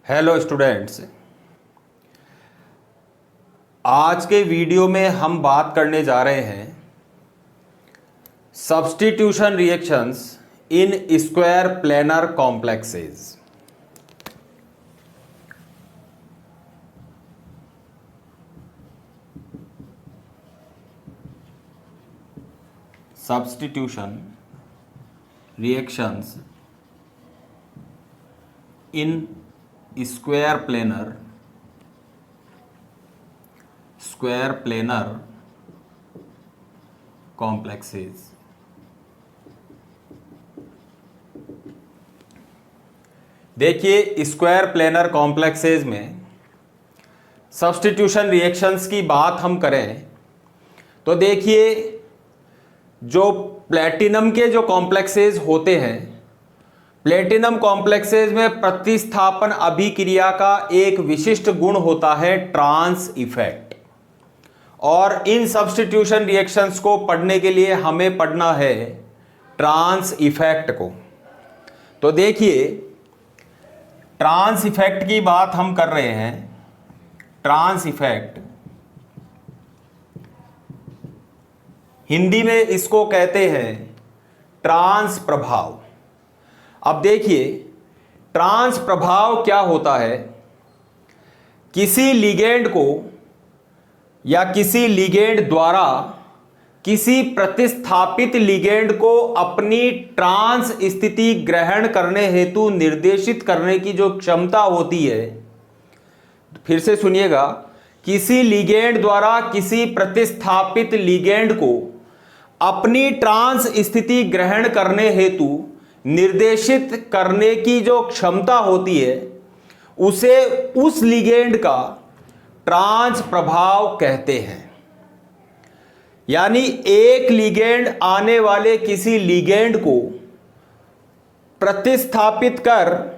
Hello students, आज के video में हम बात करने जा रहे हैं substitution reactions in square planar complexes. Substitution reactions in square planar complexes. देखिए, स्क्वायर प्लेनर कॉम्प्लेक्सेस में सब्स्टिट्यूशन रिएक्शंस की बात हम करें तो देखिए, जो प्लेटिनम के जो कॉम्प्लेक्सेस होते हैं, प्लेटिनम कॉम्प्लेक्सेस में प्रतिस्थापन अभिक्रिया का एक विशिष्ट गुण होता है ट्रांस इफेक्ट। और इन सब्स्टिट्यूशन रिएक्शंस को पढ़ने के लिए हमें पढ़ना है ट्रांस इफेक्ट को। तो देखिए, ट्रांस इफेक्ट की बात हम कर रहे हैं। ट्रांस इफेक्ट हिंदी में इसको कहते हैं ट्रांस प्रभाव। अब देखिए, ट्रांस प्रभाव क्या होता है? किसी लिगेंड को या किसी लिगेंड द्वारा किसी प्रतिस्थापित लिगेंड को अपनी ट्रांस स्थिति ग्रहण करने हेतु निर्देशित करने की जो क्षमता होती है, फिर से सुनिएगा, किसी लिगेंड द्वारा किसी प्रतिस्थापित लिगेंड को अपनी ट्रांस स्थिति ग्रहण करने हेतु निर्देशित करने की जो क्षमता होती है, उसे उस लिगेंड का ट्रांस प्रभाव कहते हैं। यानी एक लिगेंड आने वाले किसी लिगेंड को प्रतिस्थापित कर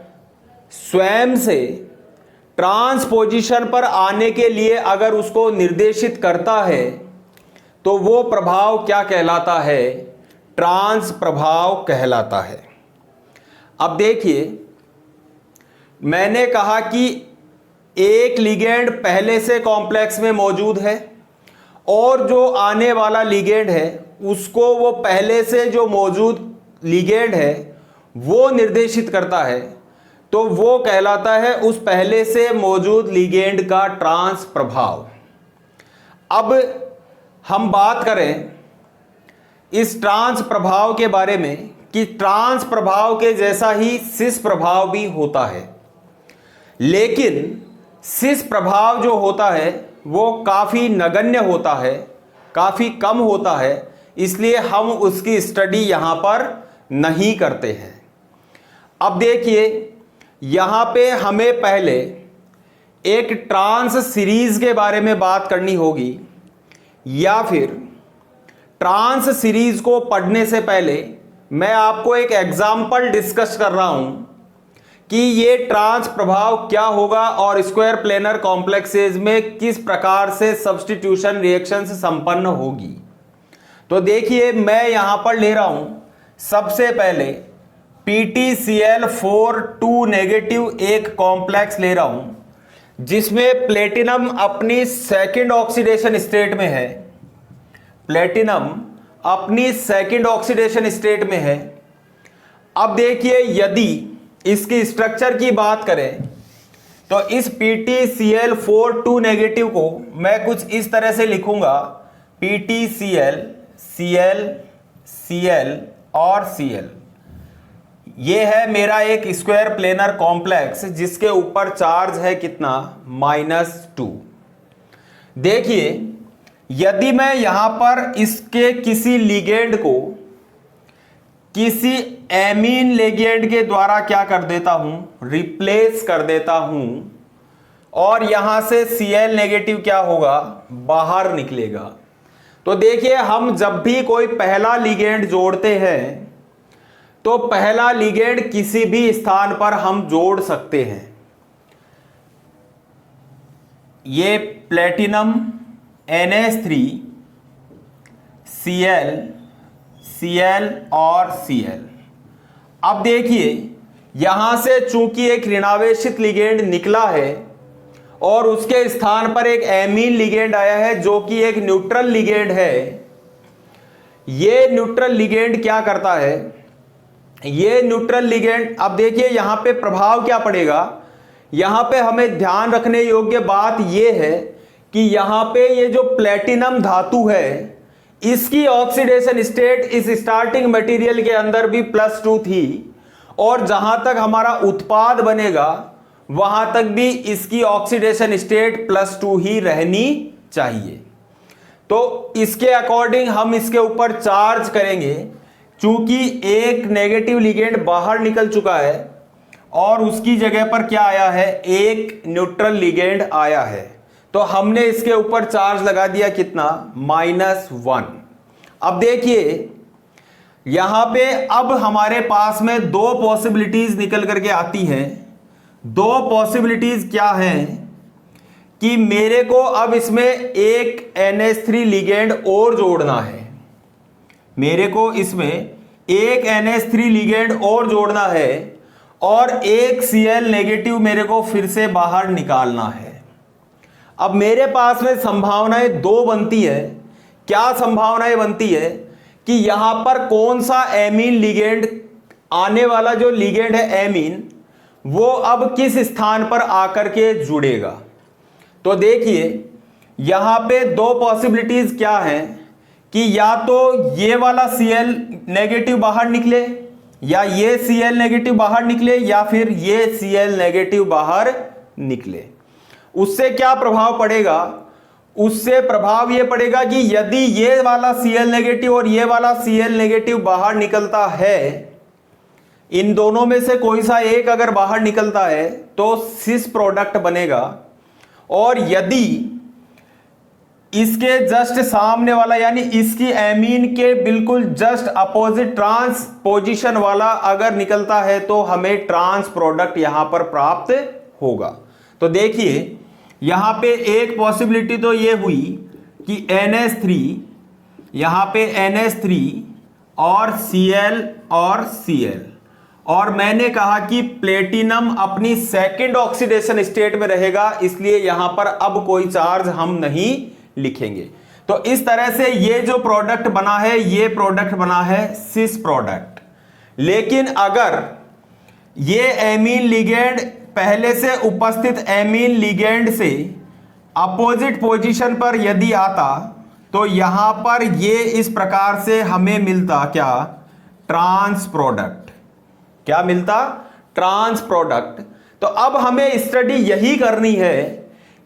स्वयं से ट्रांसपोजिशन पर आने के लिए अगर उसको निर्देशित करता है तो वो प्रभाव क्या कहलाता है? ट्रांस प्रभाव कहलाता है। अब देखिए, मैंने कहा कि एक लिगेंड पहले से कॉम्प्लेक्स में मौजूद है और जो आने वाला लिगेंड है उसको वो पहले से जो मौजूद लिगेंड है वो निर्देशित करता है, तो वो कहलाता है उस पहले से मौजूद लिगेंड का ट्रांस प्रभाव। अब हम बात करें इस ट्रांस प्रभाव के बारे में कि ट्रांस प्रभाव के जैसा ही सिस प्रभाव भी होता है, लेकिन सिस प्रभाव जो होता है वो काफ़ी नगण्य होता है, काफ़ी कम होता है, इसलिए हम उसकी स्टडी यहाँ पर नहीं करते हैं। अब देखिए, यहाँ पे हमें पहले एक ट्रांस सीरीज के बारे में बात करनी होगी, या फिर ट्रांस सीरीज को पढ़ने से पहले मैं आपको एक एग्जाम्पल डिस्कस कर रहा हूं कि ये ट्रांस प्रभाव क्या होगा और स्क्वायर प्लेनर कॉम्प्लेक्सेस में किस प्रकार से सब्स्टिट्यूशन रिएक्शंस संपन्न होगी। तो देखिए, मैं यहां पर ले रहा हूं सबसे पहले PtCl4 2 नेगेटिव एक कॉम्प्लेक्स ले रहा हूं जिसमें प्लेटिनम अपनी सेकंड ऑक्सीडेशन स्टेट में है। प्लेटिनम अपनी सेकंड ऑक्सीडेशन स्टेट में है। अब देखिए, यदि इसकी स्ट्रक्चर की बात करें तो इस PtCl4 2 नेगेटिव को मैं कुछ इस तरह से लिखूंगा, PtCl, Cl, Cl और Cl। ये है मेरा एक स्क्वायर प्लेनर कॉम्प्लेक्स जिसके ऊपर चार्ज है कितना? -2। देखिए, यदि मैं यहां पर इसके किसी लिगेंड को किसी एमीन लिगेंड के द्वारा क्या कर देता हूं? रिप्लेस कर देता हूं, और यहां से Cl नेगेटिव क्या होगा? बाहर निकलेगा। तो देखिए, हम जब भी कोई पहला लिगेंड जोड़ते हैं तो पहला लिगेंड किसी भी स्थान पर हम जोड़ सकते हैं। ये प्लेटिनम NH3 Cl, Cl और Cl। अब देखिए, यहां से चूंकि एक ऋणावेशित लिगेंड निकला है और उसके स्थान पर एक एमीन लिगेंड आया है जो कि एक न्यूट्रल लिगेंड है। ये न्यूट्रल लिगेंड क्या करता है, ये न्यूट्रल लिगेंड, अब देखिए यहां पे प्रभाव क्या पड़ेगा। यहां पे हमें ध्यान रखने योग्य बात यह है कि यहां पे ये जो प्लेटिनम धातु है इसकी ऑक्सीडेशन स्टेट इस स्टार्टिंग मटेरियल के अंदर भी +2 थी और जहां तक हमारा उत्पाद बनेगा वहां तक भी इसकी ऑक्सीडेशन स्टेट +2 ही रहनी चाहिए। तो इसके अकॉर्डिंग हम इसके ऊपर चार्ज करेंगे। चूंकि एक नेगेटिव लिगेंड बाहर निकल चुका है और उसकी जगह पर क्या आया है, एक न्यूट्रल लिगेंड आया है, तो हमने इसके ऊपर चार्ज लगा दिया कितना, -1। अब देखिए यहां पे अब हमारे पास में दो पॉसिबिलिटीज निकल करके आती हैं। दो पॉसिबिलिटीज क्या हैं कि मेरे को अब इसमें एक NH3 लिगेंड और जोड़ना है, मेरे को इसमें एक NH3 लिगेंड और जोड़ना है और एक Cl नेगेटिव मेरे को फिर से बाहर निकालना है। अब मेरे पास में संभावनाएं दो बनती है। क्या संभावनाएं बनती है कि यहां पर कौन सा एमीन लिगेंड, आने वाला जो लिगेंड है एमीन, वो अब किस स्थान पर आकर के जुड़ेगा। तो देखिए यहां पे दो पॉसिबिलिटीज क्या हैं कि या तो ये वाला Cl नेगेटिव बाहर निकले या ये Cl नेगेटिव बाहर निकले या फिर ये Cl नेगेटिव बाहर निकले। उससे क्या प्रभाव पड़ेगा, उससे प्रभाव ये पड़ेगा कि यदि ये वाला Cl नेगेटिव और ये वाला Cl नेगेटिव बाहर निकलता है, इन दोनों में से कोई सा एक अगर बाहर निकलता है तो सिस प्रोडक्ट बनेगा। और यदि इसके जस्ट सामने वाला यानी इसकी एमीन के बिल्कुल जस्ट अपोजिट ट्रांस पोजीशन वाला अगर निकलता है तो हमें ट्रांस प्रोडक्ट यहां पर प्राप्त होगा। तो देखिए यहां पे एक पॉसिबिलिटी तो ये हुई कि NH3, यहां पे NH3 और Cl और Cl, और मैंने कहा कि प्लेटिनम अपनी सेकंड ऑक्सीडेशन स्टेट में रहेगा, इसलिए यहां पर अब कोई चार्ज हम नहीं लिखेंगे। तो इस तरह से ये जो प्रोडक्ट बना है ये प्रोडक्ट बना है सिस प्रोडक्ट। लेकिन अगर ये एमीन लिगेंड पहले से उपस्थित एमीन लिगेंड से अपोजिट पोजीशन पर यदि आता तो यहां पर ये इस प्रकार से हमें मिलता क्या, ट्रांस प्रोडक्ट। क्या मिलता, ट्रांस प्रोडक्ट। तो अब हमें स्टडी यही करनी है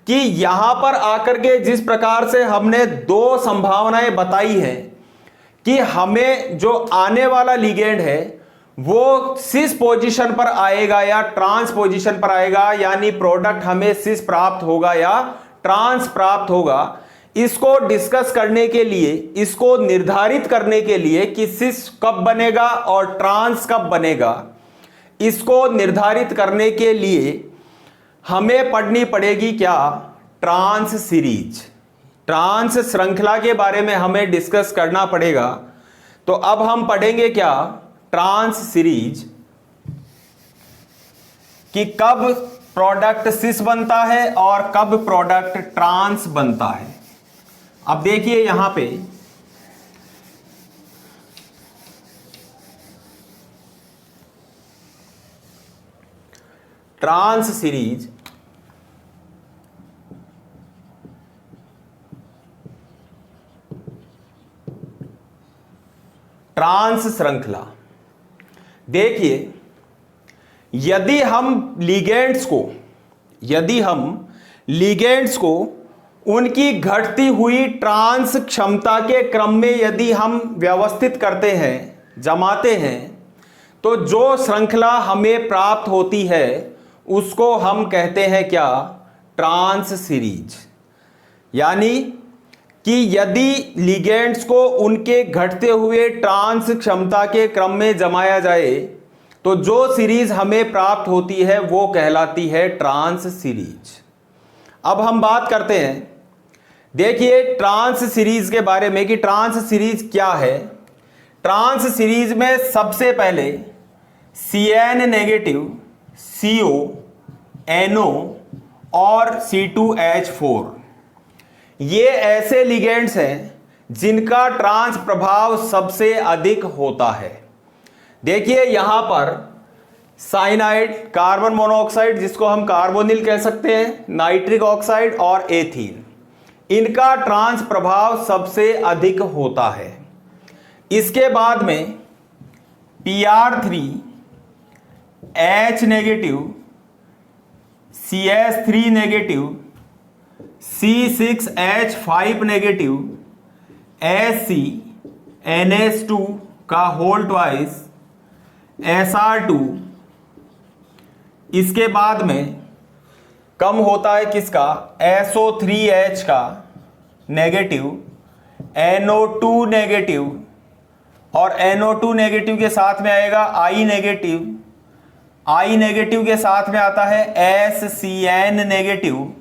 कि यहां पर आकर के जिस प्रकार से हमने दो संभावनाएं बताई हैं कि हमें जो आने वाला लिगेंड है वो सिस पोजीशन पर आएगा या ट्रांस पोजीशन पर आएगा, यानी प्रोडक्ट हमें सिस प्राप्त होगा या ट्रांस प्राप्त होगा, इसको डिस्कस करने के लिए, इसको निर्धारित करने के लिए कि सिस कब बनेगा और ट्रांस कब बनेगा, इसको निर्धारित करने के लिए हमें पढ़नी पड़ेगी क्या, ट्रांस सीरीज। ट्रांस श्रृंखला के बारे में हमें डिस्कस करना पड़ेगा। तो अब हम पढ़ेंगे क्या, ट्रांस सीरीज, कि कब प्रोडक्ट सिस बनता है और कब प्रोडक्ट ट्रांस बनता है। अब देखिए यहां पे ट्रांस सीरीज, ट्रांस श्रृंखला। देखिए यदि हम लिगेंड्स को उनकी घटती हुई ट्रांस क्षमता के क्रम में यदि हम व्यवस्थित करते हैं, जमाते हैं, तो जो श्रृंखला हमें प्राप्त होती है उसको हम कहते हैं क्या, ट्रांस सीरीज। यानी कि यदि लिगेंड्स को उनके घटते हुए ट्रांस क्षमता के क्रम में जमाया जाए तो जो सीरीज हमें प्राप्त होती है वो कहलाती है ट्रांस सीरीज। अब हम बात करते हैं, देखिए ट्रांस सीरीज के बारे में कि ट्रांस सीरीज क्या है। ट्रांस सीरीज में सबसे पहले Cn नेगेटिव, CO, NO और C2H4, ये ऐसे लिगेंड्स हैं जिनका ट्रांस प्रभाव सबसे अधिक होता है। देखिए यहां पर साइनाइड, कार्बन मोनोऑक्साइड जिसको हम कार्बोनिल कह सकते हैं, नाइट्रिक ऑक्साइड और एथीन, इनका ट्रांस प्रभाव सबसे अधिक होता है। इसके बाद में PR3, H negative, CS3 negative, C6H5 negative, Sc, NH2 का होल ट्वाइस, Sr2, इसके बाद में कम होता है किसका, SO3H का नेगेटिव, NO2 नेगेटिव, और NO2 नेगेटिव के साथ में आएगा I नेगेटिव, I नेगेटिव के साथ में आता है SCN नेगेटिव,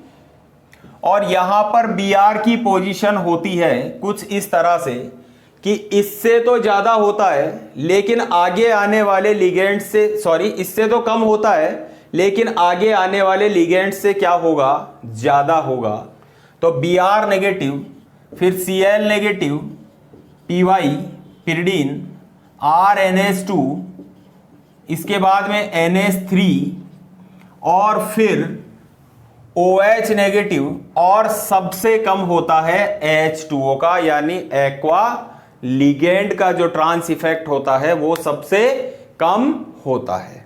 और यहां पर Br की पोजीशन होती है कुछ इस तरह से कि इससे तो ज्यादा होता है लेकिन आगे आने वाले लिगेंड से, सॉरी, इससे तो कम होता है लेकिन आगे आने वाले लिगेंड से क्या होगा, ज्यादा होगा। तो Br नेगेटिव, फिर Cl negative, Py pyridine, RNH2, इसके बाद में NH3, और फिर OH नेगेटिव, और सबसे कम होता है H2O का, यानी एक्वा लिगेंड का जो ट्रांस इफेक्ट होता है वो सबसे कम होता है।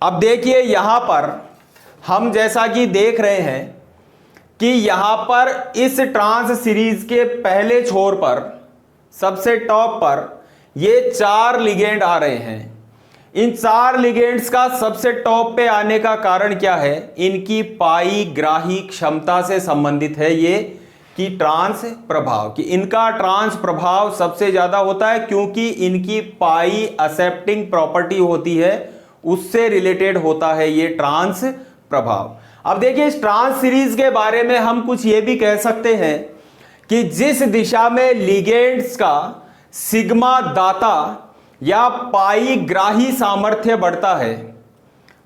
अब देखिए यहां पर हम जैसा कि देख रहे हैं कि यहां पर इस ट्रांस सीरीज के पहले छोर पर, सबसे टॉप पर, ये 4 लिगेंड आ रहे हैं। इन 4 लिगेंड्स का सबसे टॉप पे आने का कारण क्या है, इनकी पाई ग्राही क्षमता से संबंधित है ये कि ट्रांस प्रभाव, कि इनका ट्रांस प्रभाव सबसे ज्यादा होता है क्योंकि इनकी पाई एक्सेप्टिंग प्रॉपर्टी होती है, उससे रिलेटेड होता है ये ट्रांस प्रभाव। अब देखिए इस ट्रांस सीरीज के बारे में हम कुछ ये भी कह सकते हैं कि जिस दिशा में लिगेंड्स का सिग्मा दाता या पाई ग्राही सामर्थ्य बढ़ता है,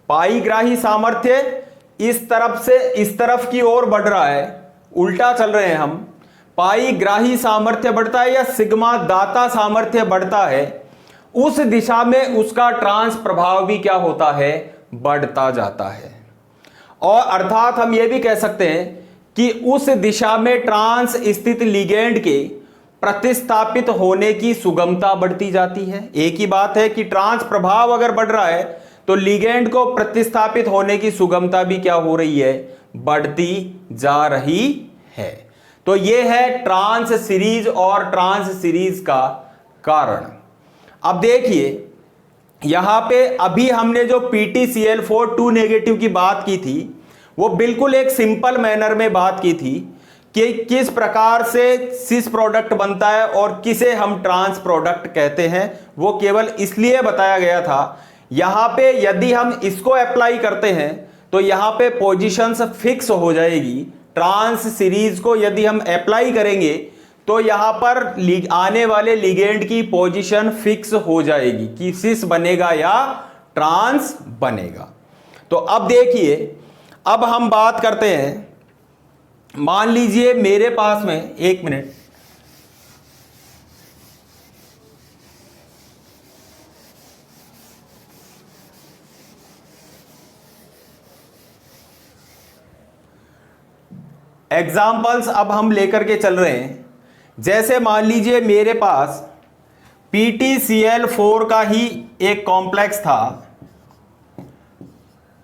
पाई ग्राही सामर्थ्य इस तरफ से इस तरफ की ओर बढ़ रहा है, उल्टा चल रहे हैं हम, पाई ग्राही सामर्थ्य बढ़ता है या सिग्मा दाता सामर्थ्य बढ़ता है, उस दिशा में उसका ट्रांस प्रभाव भी क्या होता है, बढ़ता जाता है। और अर्थात हम यह भी कह सकते हैं कि उस दिशा में ट्रांस स्थित लिगेंड के प्रतिस्थापित होने की सुगमता बढ़ती जाती है। एक ही बात है कि ट्रांस प्रभाव अगर बढ़ रहा है तो लिगेंड को प्रतिस्थापित होने की सुगमता भी क्या हो रही है, बढ़ती जा रही है। तो यह है ट्रांस सीरीज और ट्रांस सीरीज का कारण। अब देखिए यहां पे अभी हमने जो PtCl4 2 नेगेटिव की बात की थी वो बिल्कुल एक सिंपल मैनर में बात की थी कि किस प्रकार से सिस प्रोडक्ट बनता है और किसे हम ट्रांस प्रोडक्ट कहते हैं, वो केवल इसलिए बताया गया था। यहां पे यदि हम इसको अप्लाई करते हैं तो यहां पे पोजीशंस फिक्स हो जाएगी। ट्रांस सीरीज को यदि हम अप्लाई करेंगे तो यहां पर आने वाले लिगेंड की पोजीशन फिक्स हो जाएगी कि सिस बनेगा या ट्रांस बनेगा। तो अब देखिए, अब हम बात करते हैं, मान लीजिए मेरे पास में, एक मिनट, एग्जाम्पल्स अब हम लेकर के चल रहे हैं। जैसे मान लीजिए मेरे पास PtCl4 का ही एक कॉम्प्लेक्स था,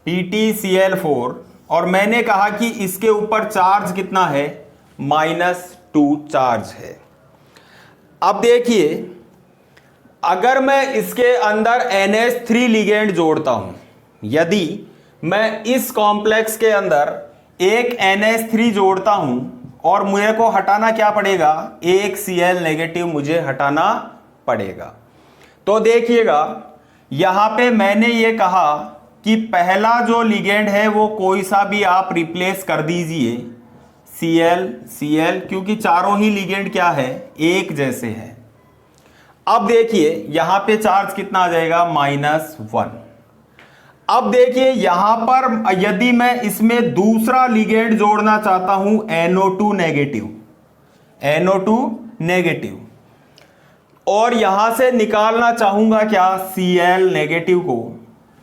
PtCl4, और मैंने कहा कि इसके ऊपर चार्ज कितना है, -2 चार्ज है। अब देखिए अगर मैं इसके अंदर NH3 लिगेंड जोड़ता हूं, यदि मैं इस कॉम्प्लेक्स के अंदर एक NH3 जोड़ता हूं और मुझे को हटाना क्या पड़ेगा, एक Cl नेगेटिव मुझे हटाना पड़ेगा। तो देखिएगा यहां पे मैंने ये कहा कि पहला जो लिगेंड है वो कोई सा भी आप रिप्लेस कर दीजिए, Cl, क्योंकि चारों ही लिगेंड क्या है, एक जैसे हैं। अब देखिए यहां पे चार्ज कितना आ जाएगा, -1। अब देखिए यहां पर यदि मैं इसमें दूसरा लिगेंड जोड़ना चाहता हूं, NO2 नेगेटिव, NO2 नेगेटिव, और यहां से निकालना चाहूंगा क्या, Cl नेगेटिव को,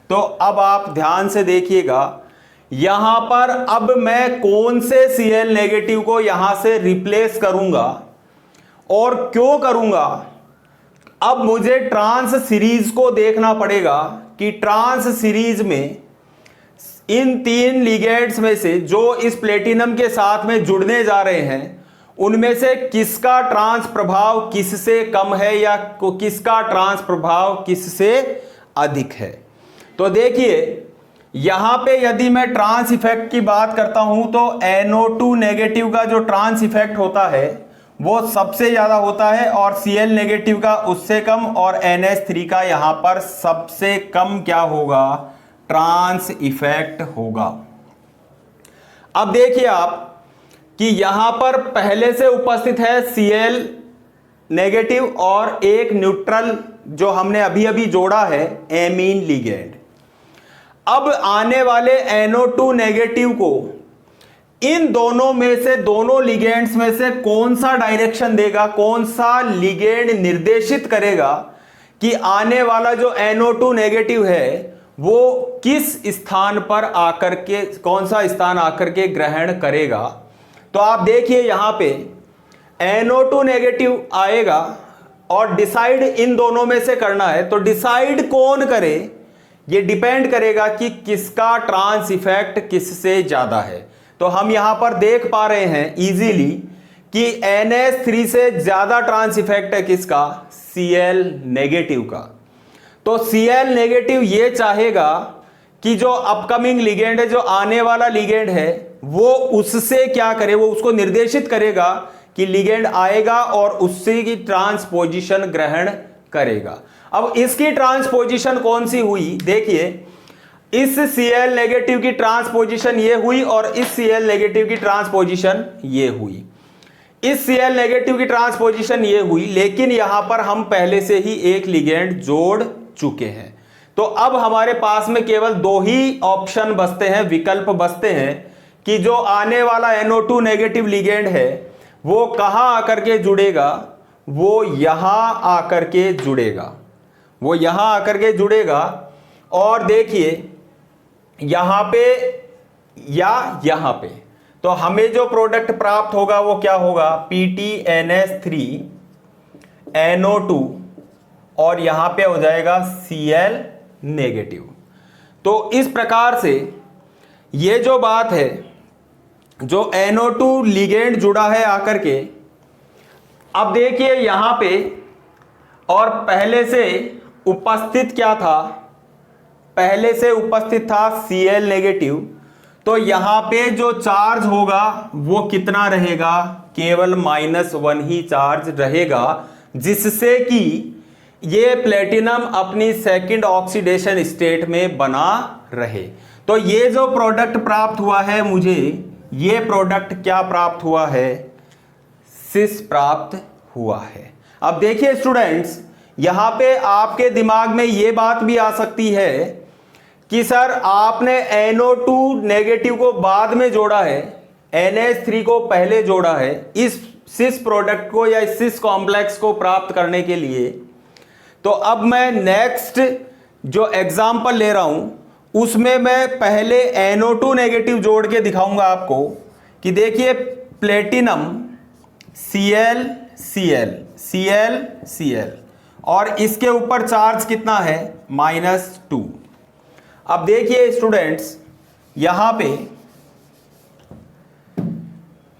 तो अब आप ध्यान से देखिएगा यहां पर अब मैं कौन से Cl नेगेटिव को यहां से रिप्लेस करूंगा और क्यों करूंगा। अब मुझे ट्रांस सीरीज को देखना पड़ेगा कि ट्रांस सीरीज में इन 3 लिगेंड्स में से जो इस प्लेटिनम के साथ में जुड़ने जा रहे हैं उनमें से किसका ट्रांस प्रभाव किससे कम है या किसका ट्रांस प्रभाव किससे अधिक है। तो देखिए यहां पे यदि मैं ट्रांस इफेक्ट की बात करता हूं तो NO2 नेगेटिव का जो ट्रांस इफेक्ट होता है वो सबसे ज्यादा होता है और Cl नेगेटिव का उससे कम और NH3 का यहां पर सबसे कम क्या होगा, ट्रांस इफेक्ट होगा। अब देखिए आप कि यहां पर पहले से उपस्थित है Cl नेगेटिव और एक न्यूट्रल जो हमने अभी अभी जोड़ा है एमीन लिगेंड। अब आने वाले NO2 नेगेटिव को इन दोनों में से, दोनों लिगेंड्स में से कौन सा डायरेक्शन देगा, कौन सा लिगेंड निर्देशित करेगा कि आने वाला जो NO2 नेगेटिव है वो किस स्थान पर आकर के, कौन सा स्थान आकर के ग्रहण करेगा। तो आप देखिए यहां पे NO2 नेगेटिव आएगा और डिसाइड इन दोनों में से करना है। तो डिसाइड कौन करे, ये डिपेंड करेगा कि किसका ट्रांस इफेक्ट किससे ज्यादा है। तो हम यहां पर देख पा रहे हैं इजीली कि NH3 से ज्यादा ट्रांस इफेक्ट है किसका, Cl नेगेटिव का। तो Cl नेगेटिव ये चाहेगा कि जो अपकमिंग लिगेंड है, जो आने वाला लिगेंड है, वो उससे क्या करे, वो उसको निर्देशित करेगा कि लिगेंड आएगा और उससे की ट्रांसपोजिशन ग्रहण करेगा। अब इसकी ट्रांसपोजिशन कौन सी हुई, देखिए इस Cl नेगेटिव की ट्रांसपोजिशन ये हुई और इस Cl नेगेटिव की ट्रांसपोजिशन ये हुई, इस Cl नेगेटिव की ट्रांसपोजिशन ये हुई, लेकिन यहां पर हम पहले से ही एक लिगेंड जोड़ चुके हैं। तो अब हमारे पास में केवल 2 ही ऑप्शन बचते हैं, विकल्प बचते हैं कि जो आने वाला NO2 नेगेटिव लिगेंड है वो कहां आकर के जुड़ेगा, वो यहां आकर के जुड़ेगा, वो यहां आकर के जुड़ेगा। और देखिए यहां पे या यहां पे, तो हमें जो प्रोडक्ट प्राप्त होगा वो क्या होगा, PTNS3 NO2 और यहां पे हो जाएगा Cl नेगेटिव। तो इस प्रकार से ये जो बात है, जो NO2 लिगेंड जुड़ा है आकर के, अब देखिए यहां पे और पहले से उपस्थित क्या था, पहले से उपस्थित था Cl नेगेटिव। तो यहां पे जो चार्ज होगा वो कितना रहेगा, केवल -1 ही चार्ज रहेगा, जिससे कि ये प्लेटिनम अपनी सेकंड ऑक्सीडेशन स्टेट में बना रहे। तो ये जो प्रोडक्ट प्राप्त हुआ है मुझे, ये प्रोडक्ट क्या प्राप्त हुआ है, सिस प्राप्त हुआ है। अब देखिए स्टूडेंट्स, यहां पे आपके दिमाग में ये बात भी आ सकती है कि सर आपने NO2 नेगेटिव को बाद में जोड़ा है, NH3 को पहले जोड़ा है इस सिस प्रोडक्ट को या इस सिस कॉम्प्लेक्स को प्राप्त करने के लिए। तो अब मैं नेक्स्ट जो एग्जांपल ले रहा हूं उसमें मैं पहले NO2 नेगेटिव जोड़ के दिखाऊंगा आपको कि देखिए platinum Cl Cl Cl Cl और इसके ऊपर चार्ज कितना है, -2। अब देखिए स्टूडेंट्स, यहां पे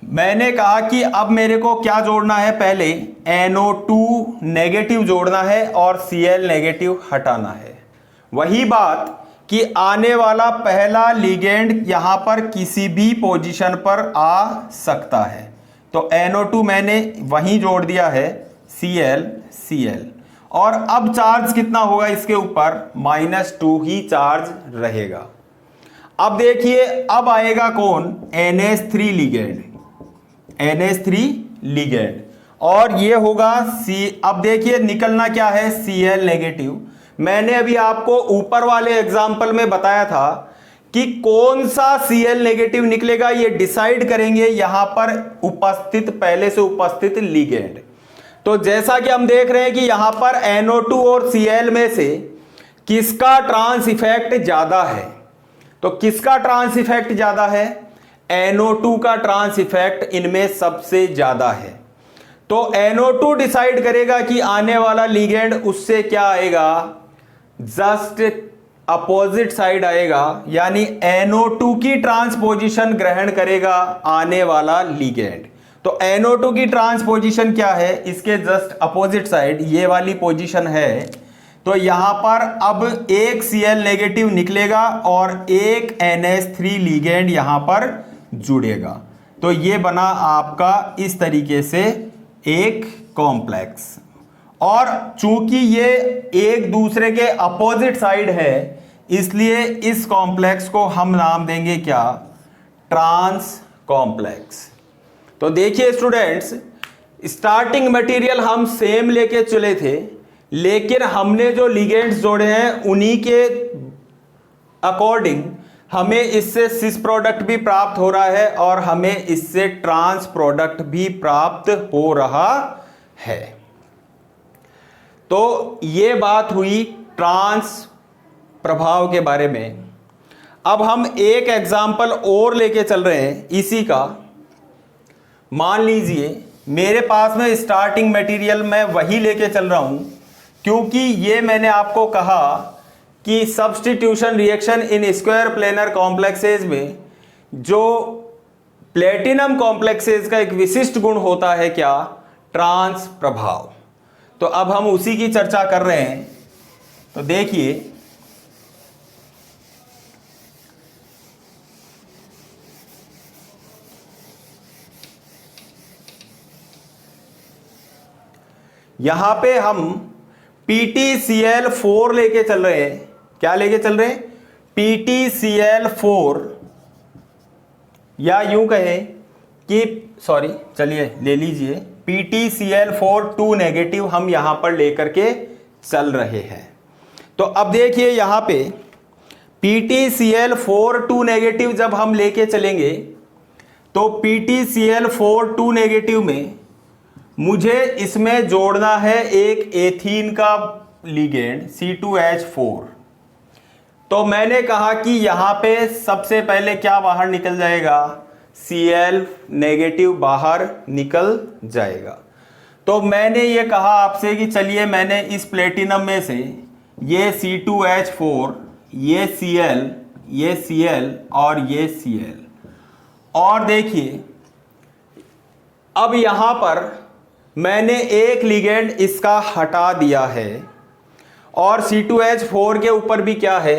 मैंने कहा कि अब मेरे को क्या जोड़ना है, पहले NO2 नेगेटिव जोड़ना है और Cl नेगेटिव हटाना है। वही बात कि आने वाला पहला लिगेंड यहां पर किसी भी पोजीशन पर आ सकता है। तो NO2 मैंने वहीं जोड़ दिया है, Cl Cl, और अब चार्ज कितना होगा इसके ऊपर, -2 ही चार्ज रहेगा। अब देखिए अब आएगा कौन, NH3 लिगेंड, NH3 लिगेंड, और ये होगा सी। अब देखिए निकलना क्या है, Cl नेगेटिव। मैंने अभी आपको ऊपर वाले एग्जाम्पल में बताया था कि कौन सा Cl नेगेटिव निकलेगा, ये डिसाइड करेंगे यहां पर उपस्थित, पहले से उपस्थित लिगेंड। तो जैसा कि हम देख रहे हैं कि यहां पर NO2 और Cl में से किसका ट्रांस इफेक्ट ज्यादा है। तो किसका ट्रांस इफेक्ट ज्यादा है, NO2 का ट्रांस इफेक्ट इनमें सबसे ज्यादा है। तो NO2 डिसाइड करेगा कि आने वाला लिगेंड उससे क्या आएगा, जस्ट अपोजिट साइड आएगा, यानी NO2 की ट्रांसपोजिशन ग्रहण करेगा आने वाला लिगेंड। तो NO2 की ट्रांसपोजिशन क्या है, इसके जस्ट अपोजिट साइड ये वाली पोजीशन है। तो यहां पर अब एक Cl नेगेटिव निकलेगा और एक NH3 लिगेंड यहां पर जुड़ेगा। तो ये बना आपका इस तरीके से एक कॉम्प्लेक्स। और चूंकि ये एक दूसरे के अपोजिट साइड है, इसलिए इस कॉम्प्लेक्स को हम नाम देंगे क्या, ट्रांस कॉम्प्लेक्स। तो देखिए स्टूडेंट्स, स्टार्टिंग मटेरियल हम सेम लेके चले थे, लेकिन हमने जो लिगेंड्स जोड़े हैं उन्हीं के अकॉर्डिंग हमें इससे सिस प्रोडक्ट भी प्राप्त हो रहा है और हमें इससे ट्रांस प्रोडक्ट भी प्राप्त हो रहा है। तो ये बात हुई ट्रांस प्रभाव के बारे में। अब हम एक एग्जाम्पल और लेके चल रहे हैं इसी का। मान लीजिए मेरे पास में स्टार्टिंग मटेरियल मैं वही लेके चल रहा हूं, क्योंकि ये मैंने आपको कहा कि substitution reaction in square planar complexes में जो प्लेटिनम कॉम्प्लेक्सेज का एक विशिष्ट गुण होता है क्या, ट्रांस प्रभाव। तो अब हम उसी की चर्चा कर रहे हैं। तो देखिए यहां पे हम PtCl4 लेके चल रहे हैं। क्या लेके चल रहे हैं, PtCl4, या यूं कहें कि सॉरी चलिए ले लीजिए PtCl4 2 नेगेटिव हम यहां पर लेकर के चल रहे हैं। तो अब देखिए यहां पे PtCl4 2 नेगेटिव जब हम लेके चलेंगे तो PtCl4 2 नेगेटिव में मुझे इसमें जोड़ना है एक एथीन का लिगेंड C2H4। तो मैंने कहा कि यहां पे सबसे पहले क्या बाहर निकल जाएगा, Cl नेगेटिव बाहर निकल जाएगा। तो मैंने ये कहा आपसे कि चलिए मैंने इस प्लेटिनम में से ये C2H4, ये Cl और ये Cl, और देखिए अब यहां पर मैंने एक लिगेंड इसका हटा दिया है और C2H4 के ऊपर भी क्या है,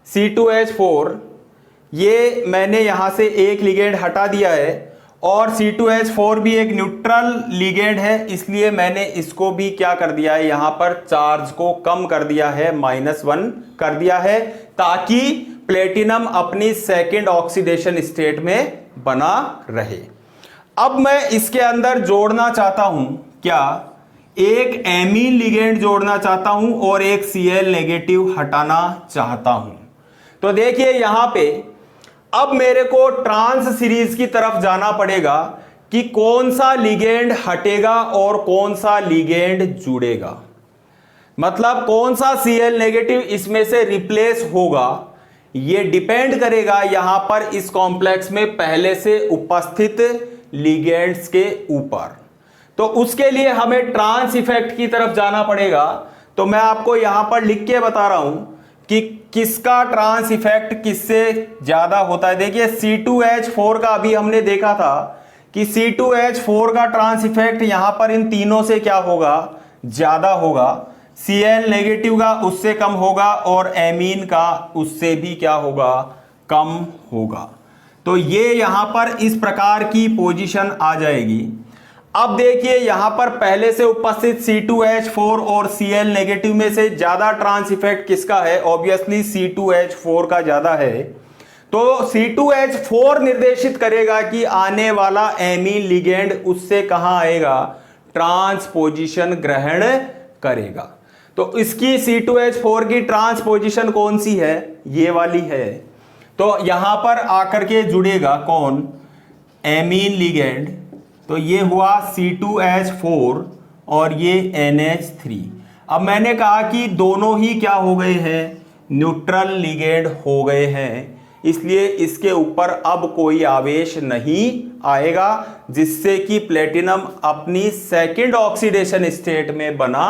C2H4, ये मैंने यहां से एक लिगेंड हटा दिया है और C2H4 भी एक न्यूट्रल लिगेंड है, इसलिए मैंने इसको भी क्या कर दिया है, यहां पर चार्ज को कम कर दिया है, -1 कर दिया है, ताकि प्लेटिनम अपनी सेकंड ऑक्सीडेशन स्टेट में बना रहे। अब मैं इसके अंदर जोड़ना चाहता हूं क्या, एक एमीन लिगेंड जोड़ना चाहता हूं और एक Cl नेगेटिव हटाना चाहता हूं। तो देखिए यहां पे अब मेरे को ट्रांस सीरीज की तरफ जाना पड़ेगा कि कौन सा लिगेंड हटेगा और कौन सा लिगेंड जुड़ेगा, मतलब कौन सा Cl नेगेटिव इसमें से रिप्लेस होगा। ये डिपेंड करेगा यहां पर इस कॉम्प्लेक्स में पहले से उपस्थित लिगेंड्स के ऊपर। तो उसके लिए हमें ट्रांस इफेक्ट की तरफ जाना पड़ेगा। तो मैं आपको यहां पर लिख के बता रहा हूं कि किसका ट्रांस इफेक्ट किससे ज्यादा होता है। देखिए C2H4 का अभी हमने देखा था कि C2H4 का ट्रांस इफेक्ट यहां पर इन तीनों से क्या होगा, ज्यादा होगा। Cl नेगेटिव का उससे कम होगा और एमीन का उससे भी क्या होगा, कम होगा। तो ये यहां पर इस प्रकार की पोजीशन आ जाएगी। अब देखिए यहां पर पहले से उपस्थित C2H4 और Cl नेगेटिव में से ज्यादा ट्रांस इफेक्ट किसका है, ऑब्वियसली C2H4 का ज्यादा है। तो C2H4 निर्देशित करेगा कि आने वाला एमीन लिगेंड उससे कहां आएगा, ट्रांसपोजिशन ग्रहण करेगा। तो इसकी C2H4 की ट्रांसपोजिशन कौन सी है, ये वाली है। तो यहां पर आकर के जुड़ेगा कौन, एमीन लिगेंड। तो ये हुआ C2H4 और ये NH3। अब मैंने कहा कि दोनों ही क्या हो गए हैं, न्यूट्रल लिगेंड हो गए हैं, इसलिए इसके ऊपर अब कोई आवेश नहीं आएगा, जिससे कि प्लेटिनम अपनी सेकंड ऑक्सीडेशन स्टेट में बना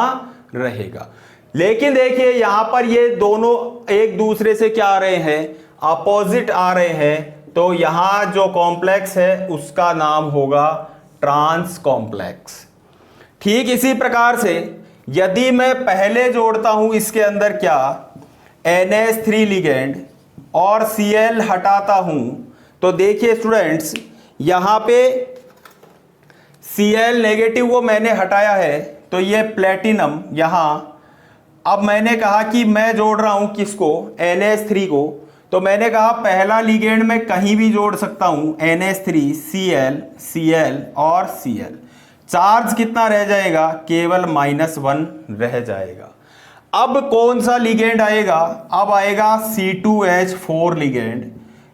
रहेगा। लेकिन देखिए यहां पर ये दोनों एक दूसरे से क्या आ रहे हैं, अपोजिट आ रहे हैं। तो यहां जो कॉम्प्लेक्स है उसका नाम होगा ट्रांस कॉम्प्लेक्स। ठीक इसी प्रकार से यदि मैं पहले जोड़ता हूं इसके अंदर क्या, NH3 लिगेंड और Cl हटाता हूं, तो देखिए स्टूडेंट्स यहां पे Cl नेगेटिव को मैंने हटाया है, तो ये प्लेटिनम यहां, अब मैंने कहा कि मैं जोड़ रहा हूं किसको, NH3 को। तो मैंने कहा पहला लिगेंड मैं कहीं भी जोड़ सकता हूं, NH3 Cl Cl और Cl। चार्ज कितना रह जाएगा, केवल -1 रह जाएगा। अब कौन सा लिगेंड आएगा, अब आएगा C2H4 लिगेंड।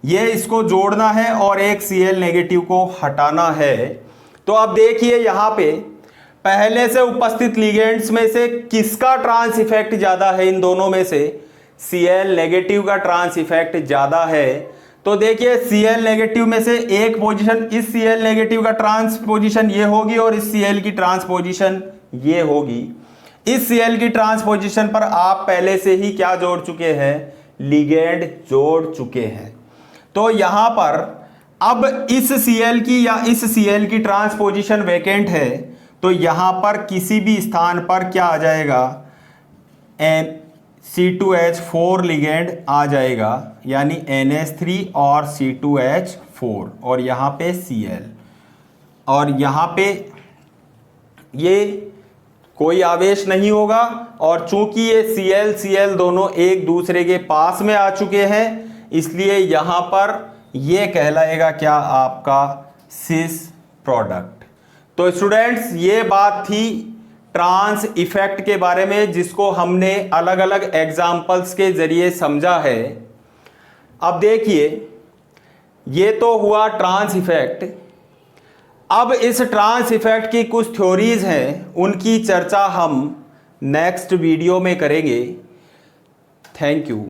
ये इसको जोड़ना है और एक Cl नेगेटिव को हटाना है। तो अब देखिए यहां पे पहले से उपस्थित लिगेंड्स में से किसका ट्रांस इफेक्ट ज्यादा है, इन दोनों में से Cl नेगेटिव का ट्रांस इफेक्ट ज्यादा है। तो देखिए Cl नेगेटिव में से एक पोजीशन, इस Cl नेगेटिव का ट्रांस पोजीशन ये होगी और इस Cl की ट्रांस पोजीशन ये होगी। इस Cl की ट्रांस पोजीशन पर आप पहले से ही क्या जोड़ चुके हैं, लिगेंड जोड़ चुके हैं। तो यहां पर अब इस Cl की या इस Cl की ट्रांस पोजीशन वैकेंट है, तो यहां पर किसी भी स्थान पर क्या आ जाएगा, C2H4 लिगेंड आ जाएगा, यानी NH3 और C2H4 और यहां पे Cl, और यहां पे ये कोई आवेश नहीं होगा। और चूंकि ये Cl Cl दोनों एक दूसरे के पास में आ चुके हैं, इसलिए यहां पर ये कहलाएगा क्या, आपका सिस प्रोडक्ट। तो स्टूडेंट्स ये बात थी ट्रांस इफेक्ट के बारे में, जिसको हमने अलग अलग एग्जाम्पल्स के जरिए समझा है। अब देखिए ये तो हुआ ट्रांस इफेक्ट। अब इस ट्रांस इफेक्ट की कुछ थ्योरीज हैं, उनकी चर्चा हम नेक्स्ट वीडियो में करेंगे। Thank you.